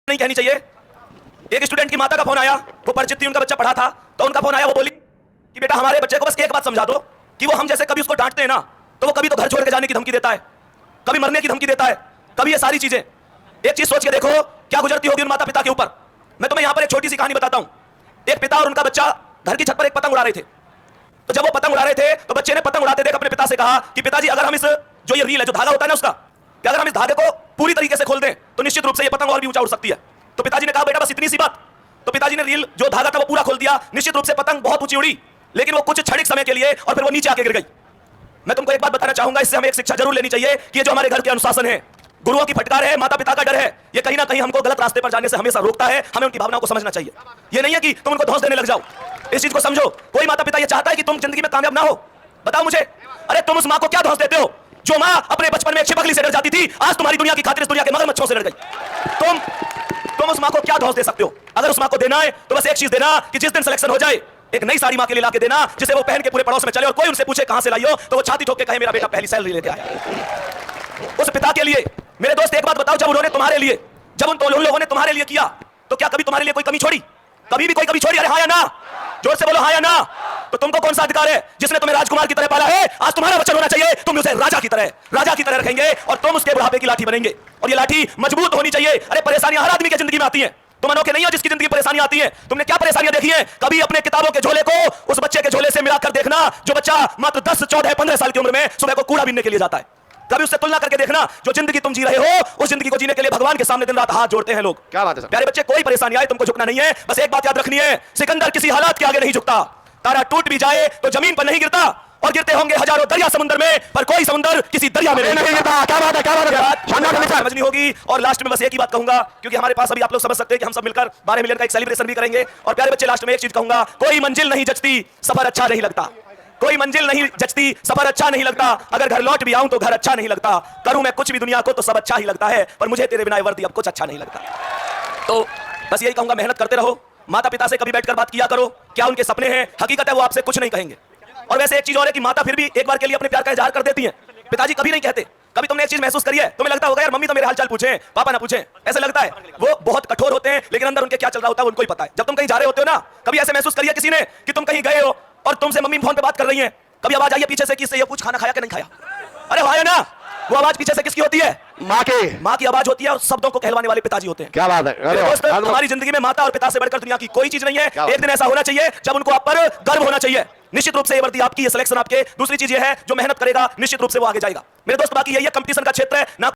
नहीं कहनी चाहिए। एक स्टूडेंट की माता का फोन आया, वो परिचित थी, उनका बच्चा पढ़ा था, तो उनका फोन आया, वो बोली कि बेटा हमारे बच्चे को बस एक बात समझा दो कि वो हम जैसे कभी उसको डांटते हैं ना, तो वो कभी तो घर छोड़ के जाने की धमकी देता है, कभी मरने की धमकी देता है, कभी ये सारी चीजें। एक चीज सोच के देखो क्या गुजरती होगी उन माता पिता के ऊपर। मैं तुम्हें यहां पर एक छोटी सी कहानी बताता हूं। एक पिता और उनका बच्चा घर की छत पर एक पतंग उड़ा रहे थे। तो जब वो पतंग उड़ा रहे थे तो बच्चे ने पतंग उड़ाते देख अपने पिता से कहा कि पिताजी अगर हम इस जो ये रील है, जो धागा होता है ना उसका, कि अगर हम इस धागे को पूरी तरीके से खोल दें तो निश्चित रूप से ये पतंग और भी ऊंचा उड़ सकती है। तो पिताजी ने कहा बेटा बस इतनी सी बात। तो पिताजी ने रील जो धागा था वो पूरा खोल दिया। निश्चित रूप से पतंग बहुत ऊंची उड़ी, लेकिन वो कुछ क्षणिक समय के लिए और फिर वो नीचे आके गिर गई। मैं तुमको एक बात बताना चाहूंगा, इससे हमें एक शिक्षा जरूर लेनी चाहिए कि ये जो हमारे घर के अनुशासन है, गुरुओं की फटकार है, माता पिता का डर है, ये कहीं ना कहीं हमको गलत रास्ते पर जाने से हमेशा रोकता है। हमें उनकी भावनाओं को समझना चाहिए। ये नहीं है कि तुम उनको धौंस देने लग जाओ। इस चीज को समझो। कोई माता पिता ये चाहता है कि तुम जिंदगी में कामयाब ना हो? बताओ मुझे। अरे तुम उस मां को क्या धौंस देते हो जो मां अपने बचपन में एक छिपकली से डर जाती थी, आज तुम्हारी दुनिया की खातिर इस दुनिया के मगरमच्छों से डर गई। तुम उस मां को क्या धौंस दे सकते हो? अगर उस मां को देना है तो बस एक चीज देना कि जिस दिन सिलेक्शन हो जाए एक नई साड़ी मां के लिए लाके देना, जिसे वो पहन के पूरे पड़ोस में चले और कोई उनसे पूछे कहां से लाई हो तो वो छाती ठोक के कहे मेरा बेटा पहली सैलरी लेके आया। उस पिता के लिए मेरे दोस्त एक बात बताओ, जब उन्होंने तुम्हारे लिए, जब उन लोगों ने तुम्हारे लिए किया तो क्या कभी तुम्हारे लिए कोई कमी छोड़ी? कभी भी कोई कमी छोड़ी? अरे हाँ या ना? जोर से बोलो हाँ या ना। तो तुमको कौन सा अधिकार है? जिसने तुम्हें राजकुमार की तरह पाला है, आज तुम्हारा वचन होना चाहिए तुम उसे राजा की तरह रखेंगे और तुम उसके बुढ़ापे की लाठी बनेंगे। और ये लाठी मजबूत होनी चाहिए। अरे परेशानियां हर आदमी की जिंदगी में आती हैं। तुम अनोखे नहीं हो जिसकी जिंदगी परेशानियां आती हैं। तुमने क्या परेशानियां देखी हैं? कभी अपने किताबों के झोले को उस बच्चे के झोले से मिलाकर देखना जो बच्चा मात्र 10, 14, 15 साल की उम्र में सुबह को कूड़ा बीनने के लिए जाता है। कभी उससे तुलना करके देखना जो जिंदगी तुम जी रहे हो, उस जिंदगी को जीने के लिए भगवान के सामने दिन रात हाथ जोड़ते हैं लोग। क्या बात है सर? प्यारे बच्चे, कोई परेशानी आए तुमको झुकना नहीं है। बस एक बात याद रखनी है, सिकंदर किसी हालात के आगे नहीं झुकता। तारा टूट भी जाए तो जमीन पर नहीं गिरता, और गिरते होंगे हजारों दरिया समुद्र में, पर कोई समुद्र किसी दरिया में नहीं गिरता। क्या बात है, क्या बात है, समझनी होगी। और लास्ट में बस एक ही बात कहूंगा, क्योंकि हमारे पास अभी आप लोग समझ सकते हैं कि हम सब मिलकर 12 मिलियन का एक सेलिब्रेशन भी करेंगे। और प्यारे बच्चे, लास्ट में एक चीज कहूंगा, कोई मंजिल नहीं जचती, सफर अच्छा नहीं लगता। कोई मंजिल नहीं जचती, सफर अच्छा नहीं लगता। अगर घर लौट भी आऊं तो घर अच्छा नहीं लगता। करूं मैं कुछ भी दुनिया को तो सब अच्छा ही लगता है, पर मुझे तेरे बिना वर्दी अब कुछ अच्छा नहीं लगता। तो बस यही कहूंगा, मेहनत करते रहो। माता पिता से कभी बैठकर बात किया करो, क्या उनके सपने हैं। हकीकत है वो आपसे कुछ नहीं कहेंगे। और वैसे एक चीज और है कि माता फिर भी एक बार के लिए अपने प्यार का इजहार कर देती हैं, पिताजी कभी नहीं कहते। कभी तुमने एक चीज महसूस करी है? तुम्हें लगता होगा यार मम्मी तो मेरे हालचाल पूछे, पापा ना पूछे, ऐसे लगता है। वो बहुत कठोर होते हैं, लेकिन अंदर उनके क्या चल रहा होता है उनको ही पता है। जब तुम कहीं जा रहे होते हो ना, कभी ऐसे महसूस करिए किसी ने कि तुम कहीं गए हो और तुमसे मम्मी फोन पे बात कर रही है, कभी आवाज आई है पीछे से कि इससे ये पूछ खाना खाया कि नहीं खाया? अरे हाँ या ना? वो आवाज पीछे से किसकी होती है? माँ की आवाज होती है, और शब्दों को कहलवाने वाले पिताजी होते हैं। क्या बात है दोस्त, हमारी जिंदगी में माता और पिता से बढ़कर दुनिया की कोई चीज नहीं है। एक दिन ऐसा होना चाहिए जब उनको आप पर गर्व होना चाहिए। निश्चित रूप से ये वर्दी आपकी, ये सिलेक्शन आपके। दूसरी चीज ये है, जो मेहनत करेगा निश्चित रूप से वो आगे जाएगा। मेरे दोस्त, बाकी यही है, कंपटीशन का क्षेत्र है ना।